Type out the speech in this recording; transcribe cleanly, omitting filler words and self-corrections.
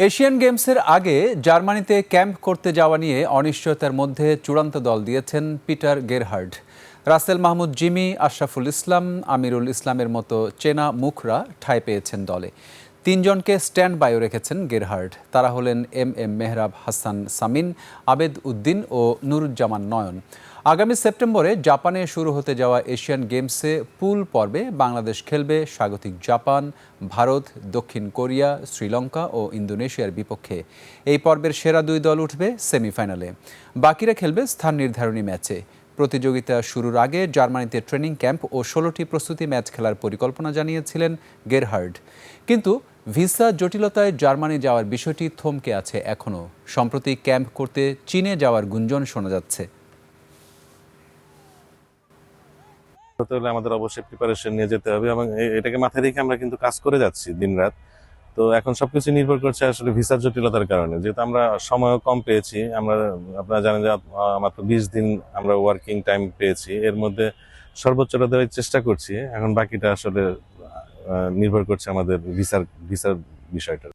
Asian গেমসের আগে জার্মানিতে ক্যাম্প করতে যাওয়া নিয়ে অনিশ্চয়তার মধ্যে চূড়ান্ত দল দিয়েছেন পিটার গেরহার্ড। রাসেল মাহমুদ জিমি, আশরাফুল ইসলাম, আমিরুল ইসলামের মতো চেনা মুখরা ঠাঁই পেয়েছেন দলে। তিনজনকে স্ট্যান্ড বাইও রেখেছেন গেরহার্ড। তারা হলেন এম মেহরাব হাসান সামিন, আবেদ উদ্দিন ও নুরুজ্জামান নয়ন। আগামী সেপ্টেম্বরে জাপানে শুরু হতে যাওয়া এশিয়ান গেমসে পুল পর্বে বাংলাদেশ খেলবে স্বাগতিক জাপান, ভারত, দক্ষিণ কোরিয়া, শ্রীলঙ্কা ও ইন্দোনেশিয়ার বিপক্ষে। এই পর্বের সেরা দুই দল উঠবে সেমিফাইনালে, বাকিরা খেলবে স্থান নির্ধারণী ম্যাচে। প্রতিযোগিতা শুরুর আগে জার্মানিতে ট্রেনিং ক্যাম্প ও 16টি প্রস্তুতি ম্যাচ খেলার পরিকল্পনা জানিয়েছিলেন গেরহার্ড। কিন্তু ভিসা জটিলতায় জার্মানি যাওয়ার বিষয়টি থমকে আছে এখনও। সম্প্রতি ক্যাম্প করতে চীনে যাওয়ার গুঞ্জন শোনা যাচ্ছে। হতে হলে আমাদের অবশ্যই প্রিপারেশন নিয়ে যেতে হবে এবং এটাকে মাথায় রেখে আমরা কিন্তু কাজ করে যাচ্ছি দিনরাত। তো এখন সবকিছু নির্ভর করছে আসলে ভিসার জটিলতার কারণে, যেহেতু আমরা সময়ও কম পেয়েছি। আপনারা জানেন যে মাত্র 20 দিন আমরা ওয়ার্কিং টাইম পেয়েছি, এর মধ্যে সর্বোচ্চটা দেওয়ার চেষ্টা করছি। এখন বাকিটা আসলে নির্ভর করছে আমাদের ভিসার বিষয়টা।